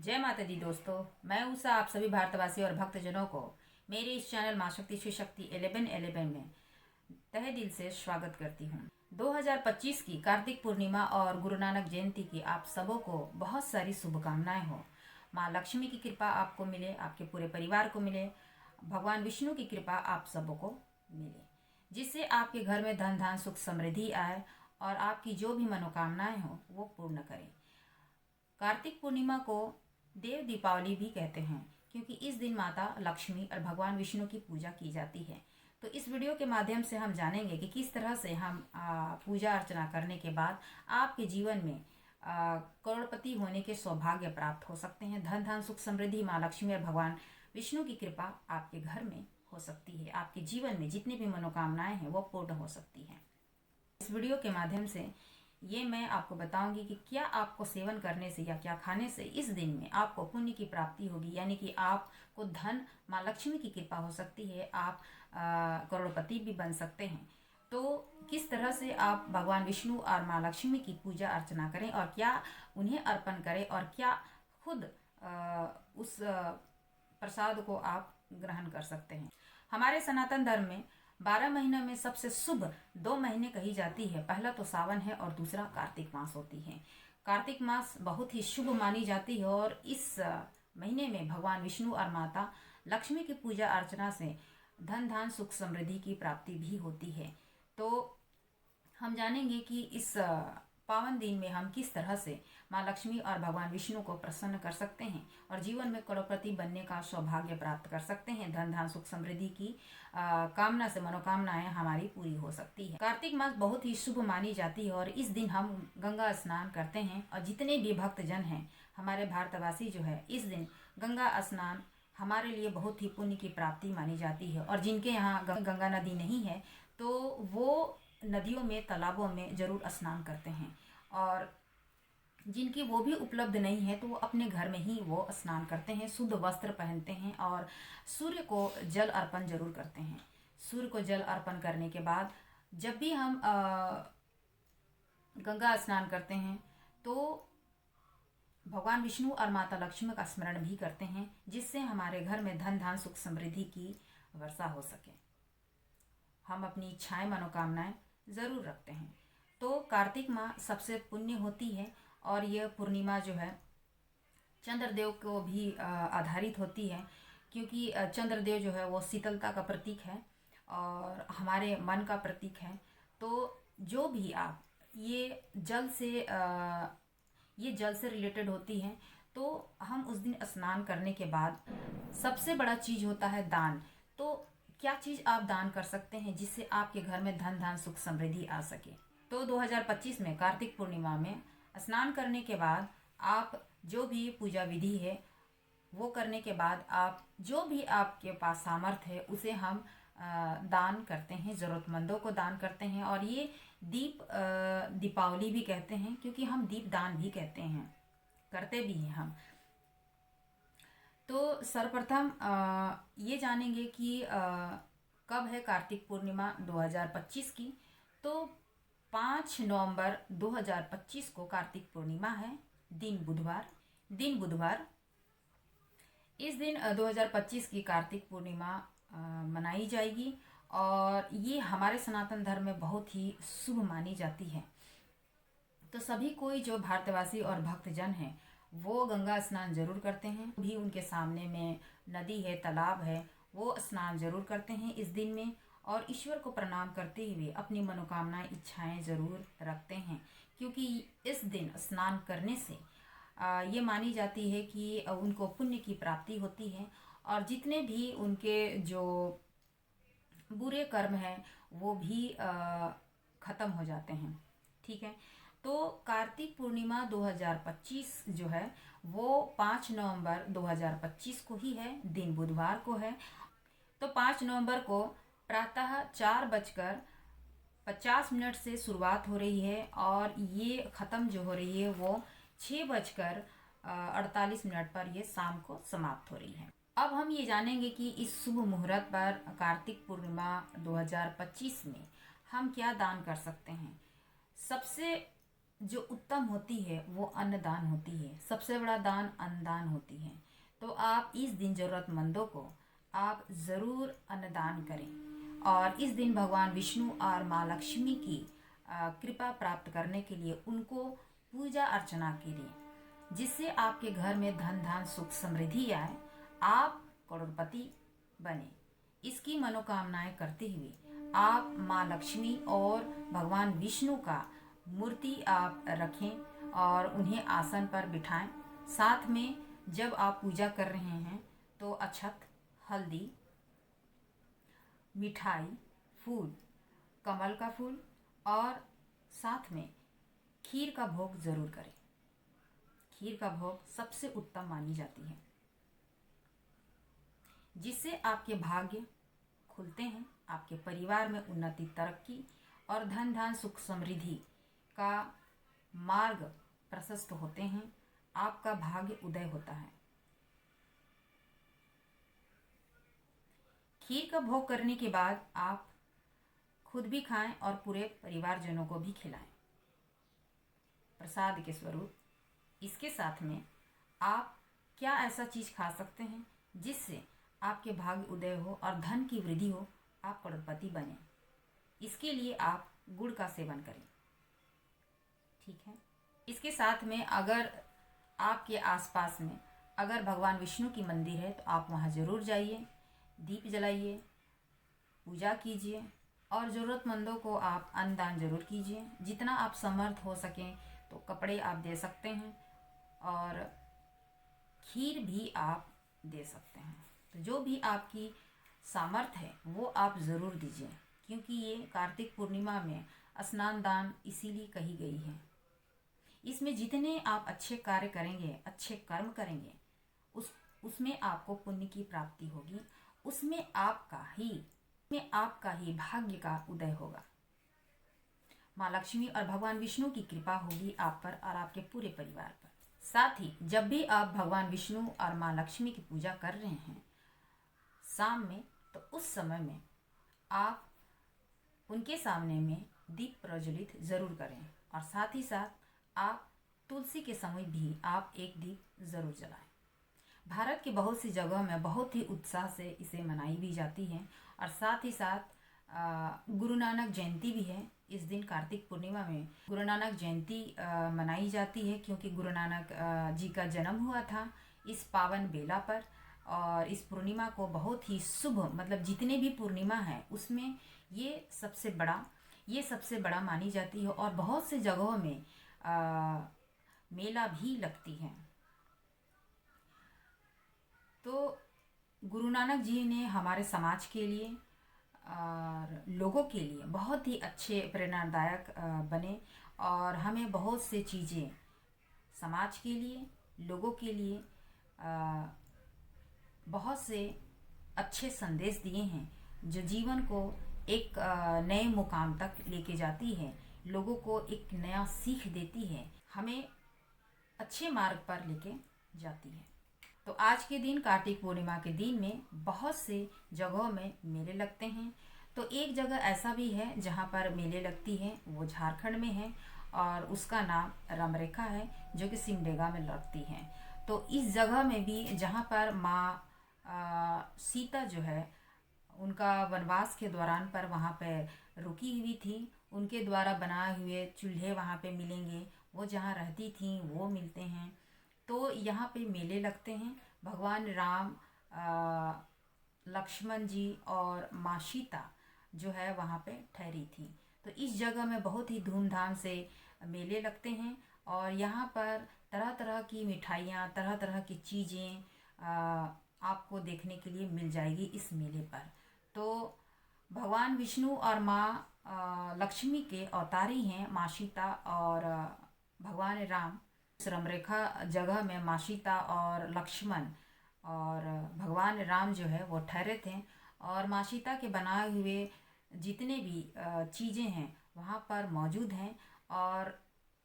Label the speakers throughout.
Speaker 1: जय माता दी दोस्तों, मैं उषा आप सभी भारतवासी और भक्तजनों को मेरे इस चैनल माँ शक्ति श्री शक्ति 1111 में तहे दिल से स्वागत करती हूँ। 2025 की कार्तिक पूर्णिमा और गुरु नानक जयंती की आप सबों को बहुत सारी शुभकामनाएं हो। माँ लक्ष्मी की कृपा आपको मिले, आपके पूरे परिवार को मिले, भगवान विष्णु की कृपा आप सबों को मिले, जिससे आपके घर में धन धान सुख समृद्धि आए और आपकी जो भी मनोकामनाएं हो वो पूर्ण करें। कार्तिक पूर्णिमा को देव दीपावली भी कहते हैं, क्योंकि इस दिन माता लक्ष्मी और भगवान विष्णु की पूजा की जाती है। तो इस वीडियो के माध्यम से हम जानेंगे कि किस तरह से हम पूजा अर्चना करने के बाद आपके जीवन में करोड़पति होने के सौभाग्य प्राप्त हो सकते हैं। धन धान सुख समृद्धि माँ लक्ष्मी और भगवान विष्णु की कृपा आपके घर में हो सकती है। आपके जीवन में जितनी भी मनोकामनाएं हैं वो पूर्ण हो सकती हैं। इस वीडियो के माध्यम से ये मैं आपको बताऊंगी कि क्या आपको सेवन करने से या क्या खाने से इस दिन में आपको पुण्य की प्राप्ति होगी, यानी कि आपको धन माँ लक्ष्मी की कृपा हो सकती है, आप करोड़पति भी बन सकते हैं। तो किस तरह से आप भगवान विष्णु और माँ लक्ष्मी की पूजा अर्चना करें और क्या उन्हें अर्पण करें और क्या खुद उस प्रसाद को आप ग्रहण कर सकते हैं। हमारे सनातन धर्म में 12 महीनों में सबसे शुभ 2 महीने कही जाती है। पहला तो सावन है और दूसरा कार्तिक मास होती है। कार्तिक मास बहुत ही शुभ मानी जाती है और इस महीने में भगवान विष्णु और माता लक्ष्मी की पूजा अर्चना से धन धान सुख समृद्धि की प्राप्ति भी होती है। तो हम जानेंगे कि इस पावन दिन में हम किस तरह से माँ लक्ष्मी और भगवान विष्णु को प्रसन्न कर सकते हैं और जीवन में करोड़पति बनने का सौभाग्य प्राप्त कर सकते हैं। धन धान सुख समृद्धि की कामना से मनोकामनाएं हमारी पूरी हो सकती है। कार्तिक मास बहुत ही शुभ मानी जाती है और इस दिन हम गंगा स्नान करते हैं और जितने भी भक्तजन हैं हमारे भारतवासी जो है इस दिन गंगा स्नान हमारे लिए बहुत ही पुण्य की प्राप्ति मानी जाती है। और जिनके यहाँ गंगा नदी नहीं है तो वो नदियों में तालाबों में जरूर स्नान करते हैं, और जिनकी वो भी उपलब्ध नहीं है तो वो अपने घर में ही वो स्नान करते हैं, शुद्ध वस्त्र पहनते हैं और सूर्य को जल अर्पण जरूर करते हैं। सूर्य को जल अर्पण करने के बाद जब भी हम गंगा स्नान करते हैं तो भगवान विष्णु और माता लक्ष्मी का स्मरण भी करते हैं, जिससे हमारे घर में धन धान सुख समृद्धि की वर्षा हो सके। हम अपनी इच्छाएं मनोकामनाएं जरूर रखते हैं। तो कार्तिक माह सबसे पुण्य होती है और यह पूर्णिमा जो है चंद्रदेव को भी आधारित होती है, क्योंकि चंद्रदेव जो है वो शीतलता का प्रतीक है और हमारे मन का प्रतीक है। तो जो भी आप ये जल से रिलेटेड होती हैं। तो हम उस दिन स्नान करने के बाद सबसे बड़ा चीज होता है दान। तो क्या चीज आप दान कर सकते हैं जिससे आपके घर में धन धान सुख समृद्धि आ सके। तो 2025 में कार्तिक पूर्णिमा में स्नान करने के बाद आप जो भी पूजा विधि है वो करने के बाद आप जो भी आपके पास सामर्थ्य है उसे हम दान करते हैं, ज़रूरतमंदों को दान करते हैं। और ये दीपावली भी कहते हैं, क्योंकि हम दीप दान भी कहते हैं, करते भी हैं हम। तो सर्वप्रथम ये जानेंगे कि कब है कार्तिक पूर्णिमा 2025 की। तो 5 नवंबर 2025 को कार्तिक पूर्णिमा है, दिन बुधवार। इस दिन 2025 की कार्तिक पूर्णिमा मनाई जाएगी और ये हमारे सनातन धर्म में बहुत ही शुभ मानी जाती है। तो सभी कोई जो भारतवासी और भक्तजन हैं वो गंगा स्नान जरूर करते हैं। भी उनके सामने में नदी है, तालाब है, वो स्नान जरूर करते हैं इस दिन में और ईश्वर को प्रणाम करते हुए अपनी मनोकामनाएं इच्छाएं जरूर रखते हैं, क्योंकि इस दिन स्नान करने से ये मानी जाती है कि उनको पुण्य की प्राप्ति होती है और जितने भी उनके जो बुरे कर्म हैं वो भी खत्म हो जाते हैं। ठीक है। तो कार्तिक पूर्णिमा 2025 जो है वो 5 नवंबर 2025 को ही है, दिन बुधवार को है। तो 5 नवंबर को प्रातः 4:50 से शुरुआत हो रही है और ये ख़त्म जो हो रही है वो 6:48 पर ये शाम को समाप्त हो रही है। अब हम ये जानेंगे कि इस शुभ मुहूर्त पर कार्तिक पूर्णिमा 2025 में हम क्या दान कर सकते हैं। सबसे जो उत्तम होती है वो अन्नदान होती है। सबसे बड़ा दान अन्नदान होती है। तो आप इस दिन ज़रूरतमंदों को आप ज़रूर अन्नदान करें और इस दिन भगवान विष्णु और माँ लक्ष्मी की कृपा प्राप्त करने के लिए उनको पूजा अर्चना कीजिए, जिससे आपके घर में धन धान सुख समृद्धि आए, आप करोड़पति बने। इसकी मनोकामनाएं करते हुए आप माँ लक्ष्मी और भगवान विष्णु का मूर्ति आप रखें और उन्हें आसन पर बिठाएं। साथ में जब आप पूजा कर रहे हैं तो अक्षत, हल्दी, मिठाई, फूल, कमल का फूल और साथ में खीर का भोग जरूर करें। खीर का भोग सबसे उत्तम मानी जाती है, जिससे आपके भाग्य खुलते हैं, आपके परिवार में उन्नति, तरक्की और धन धान सुख समृद्धि का मार्ग प्रशस्त होते हैं, आपका भाग्य उदय होता है। खीर का भोग करने के बाद आप खुद भी खाएं और पूरे परिवारजनों को भी खिलाएं प्रसाद के स्वरूप। इसके साथ में आप क्या ऐसा चीज़ खा सकते हैं जिससे आपके भाग्य उदय हो और धन की वृद्धि हो, आप करोड़पति बने। इसके लिए आप गुड़ का सेवन करें, ठीक है। इसके साथ में अगर आपके आसपास में अगर भगवान विष्णु की मंदिर है तो आप वहाँ ज़रूर जाइए, दीप जलाइए, पूजा कीजिए और ज़रूरतमंदों को आप अन्नदान जरूर कीजिए। जितना आप समर्थ हो सकें तो कपड़े आप दे सकते हैं और खीर भी आप दे सकते हैं। तो जो भी आपकी सामर्थ है वो आप ज़रूर दीजिए, क्योंकि ये कार्तिक पूर्णिमा में स्नान दान इसीलिए कही गई है। इसमें जितने आप अच्छे कार्य करेंगे, अच्छे कर्म करेंगे, उसमें आपको पुण्य की प्राप्ति होगी, उसमें आपका ही भाग्य का उदय होगा। माँ लक्ष्मी और भगवान विष्णु की कृपा होगी आप पर और आपके पूरे परिवार पर। साथ ही जब भी आप भगवान विष्णु और माँ लक्ष्मी की पूजा कर रहे हैं शाम में, तो उस समय में आप उनके सामने में दीप प्रज्वलित जरूर करें और साथ ही साथ आप तुलसी के समय भी आप एक दीप जरूर जलाएं। भारत की बहुत सी जगहों में बहुत ही उत्साह से इसे मनाई भी जाती है और साथ ही साथ गुरु नानक जयंती भी है। इस दिन कार्तिक पूर्णिमा में गुरु नानक जयंती मनाई जाती है, क्योंकि गुरु नानक जी का जन्म हुआ था इस पावन बेला पर। और इस पूर्णिमा को बहुत ही शुभ, मतलब जितने भी पूर्णिमा है उसमें ये सबसे बड़ा मानी जाती है और बहुत से जगहों में मेला भी लगती है। तो गुरु नानक जी ने हमारे समाज के लिए और लोगों के लिए बहुत ही अच्छे प्रेरणादायक बने और हमें बहुत से चीज़ें समाज के लिए, लोगों के लिए बहुत से अच्छे संदेश दिए हैं, जो जीवन को एक नए मुकाम तक लेके जाती है, लोगों को एक नया सीख देती है, हमें अच्छे मार्ग पर लेके जाती है। तो आज के दिन, कार्तिक पूर्णिमा के दिन में बहुत से जगहों में मेले लगते हैं। तो एक जगह ऐसा भी है जहाँ पर मेले लगती है, वो झारखंड में है और उसका नाम रमरेखा है, जो कि सिमडेगा में लगती है। तो इस जगह में भी जहाँ पर माँ सीता जो है उनका वनवास के दौरान पर वहाँ पे रुकी हुई थी, उनके द्वारा बनाए हुए चूल्हे वहाँ पे मिलेंगे, वो जहाँ रहती थी वो मिलते हैं। तो यहाँ पे मेले लगते हैं। भगवान राम, लक्ष्मण जी और माँ सीता जो है वहाँ पे ठहरी थी। तो इस जगह में बहुत ही धूमधाम से मेले लगते हैं और यहाँ पर तरह तरह की मिठाइयाँ, तरह तरह की चीज़ें आपको देखने के लिए मिल जाएगी इस मेले पर। तो भगवान विष्णु और माँ लक्ष्मी के अवतारी हैं माँ सीता और भगवान राम। रमरेखा जगह में माँ सीता और लक्ष्मण और भगवान राम जो है वो ठहरे थे और माँ सीता के बनाए हुए जितने भी चीज़ें हैं वहाँ पर मौजूद हैं और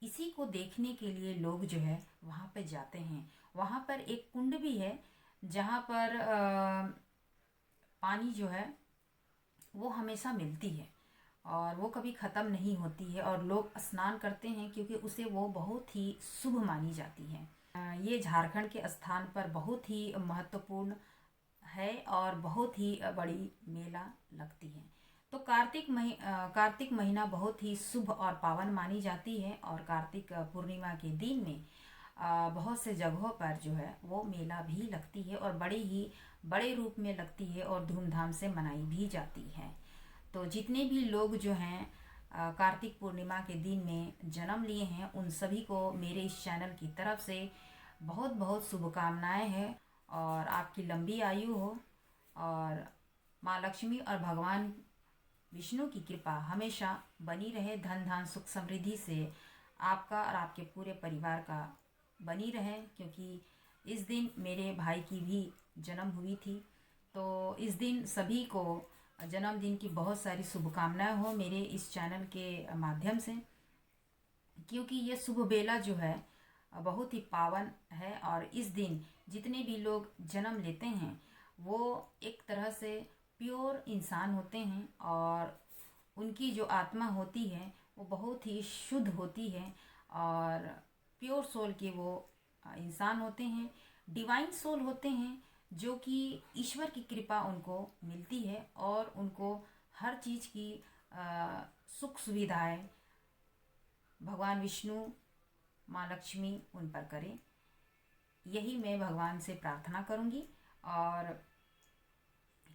Speaker 1: इसी को देखने के लिए लोग जो है वहाँ पे जाते हैं। वहाँ पर एक कुंड भी है जहाँ पर पानी जो है वो हमेशा मिलती है और वो कभी ख़त्म नहीं होती है और लोग स्नान करते हैं क्योंकि उसे वो बहुत ही शुभ मानी जाती है। ये झारखंड के स्थान पर बहुत ही महत्वपूर्ण है और बहुत ही बड़ी मेला लगती है। तो कार्तिक महीना बहुत ही शुभ और पावन मानी जाती है और कार्तिक पूर्णिमा के दिन में बहुत से जगहों पर जो है वो मेला भी लगती है और बड़े रूप में लगती है और धूमधाम से मनाई भी जाती है। तो जितने भी लोग जो हैं कार्तिक पूर्णिमा के दिन में जन्म लिए हैं उन सभी को मेरे इस चैनल की तरफ से बहुत बहुत शुभकामनाएं हैं और आपकी लंबी आयु हो और माँ लक्ष्मी और भगवान विष्णु की कृपा हमेशा बनी रहे, धन धान सुख समृद्धि से आपका और आपके पूरे परिवार का बनी रहे। क्योंकि इस दिन मेरे भाई की भी जन्म हुई थी, तो इस दिन सभी को जन्मदिन की बहुत सारी शुभकामनाएं हो मेरे इस चैनल के माध्यम से। क्योंकि ये शुभ बेला जो है बहुत ही पावन है और इस दिन जितने भी लोग जन्म लेते हैं वो एक तरह से प्योर इंसान होते हैं और उनकी जो आत्मा होती है वो बहुत ही शुद्ध होती है और प्योर सोल के वो इंसान होते हैं, डिवाइन सोल होते हैं, जो कि ईश्वर की कृपा उनको मिलती है और उनको हर चीज़ की सुख सुविधाएं भगवान विष्णु माँ लक्ष्मी उन पर करें, यही मैं भगवान से प्रार्थना करूँगी। और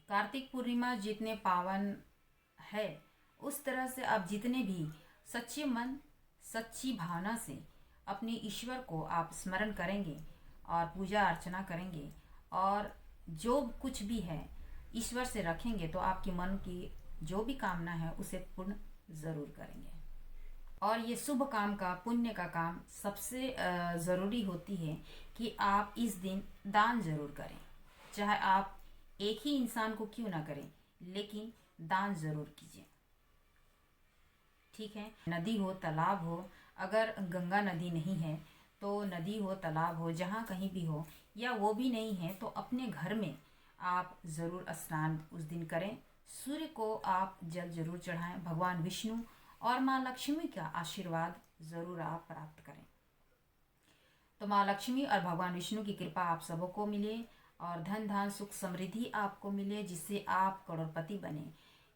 Speaker 1: कार्तिक पूर्णिमा जितने पावन है उस तरह से आप जितने भी सच्चे मन सच्ची भावना से अपने ईश्वर को आप स्मरण करेंगे और पूजा अर्चना करेंगे और जो कुछ भी है ईश्वर से रखेंगे तो आपके मन की जो भी कामना है उसे पूर्ण ज़रूर करेंगे। और ये शुभ काम का पुण्य का काम सबसे ज़रूरी होती है कि आप इस दिन दान ज़रूर करें, चाहे आप एक ही इंसान को क्यों ना करें लेकिन दान ज़रूर कीजिए। ठीक है, नदी हो तालाब हो, अगर गंगा नदी नहीं है तो नदी हो तालाब हो जहाँ कहीं भी हो, या वो भी नहीं है तो अपने घर में आप ज़रूर स्नान उस दिन करें। सूर्य को आप जल जरूर चढ़ाएं, भगवान विष्णु और माँ लक्ष्मी का आशीर्वाद ज़रूर आप प्राप्त करें। तो माँ लक्ष्मी और भगवान विष्णु की कृपा आप सबों को मिले और धन धान सुख समृद्धि आपको मिले जिससे आप करोड़पति बने।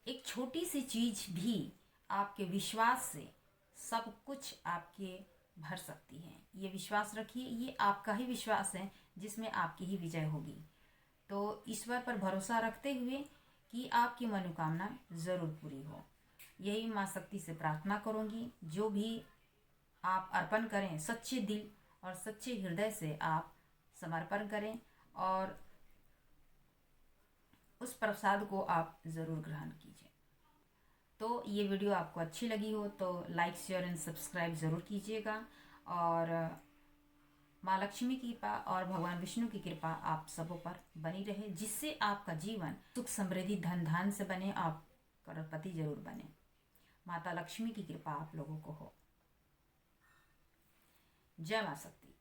Speaker 1: एक छोटी सी चीज़ भी आपके विश्वास से सब कुछ आपके भर सकती है। ये विश्वास रखिए, ये आपका ही विश्वास है जिसमें आपकी ही विजय होगी। तो ईश्वर पर भरोसा रखते हुए कि आपकी मनोकामना ज़रूर पूरी हो, यही माँ शक्ति से प्रार्थना करूँगी। जो भी आप अर्पण करें सच्चे दिल और सच्चे हृदय से आप समर्पण करें और उस प्रसाद को आप ज़रूर ग्रहण कीजिए। तो ये वीडियो आपको अच्छी लगी हो तो लाइक शेयर एंड सब्सक्राइब ज़रूर कीजिएगा और माँ लक्ष्मी की कृपा और भगवान विष्णु की कृपा आप सबों पर बनी रहे जिससे आपका जीवन सुख समृद्धि धन धान से बने, आप करोड़पति जरूर बने। माता लक्ष्मी की कृपा आप लोगों को हो। जय माँ शक्ति।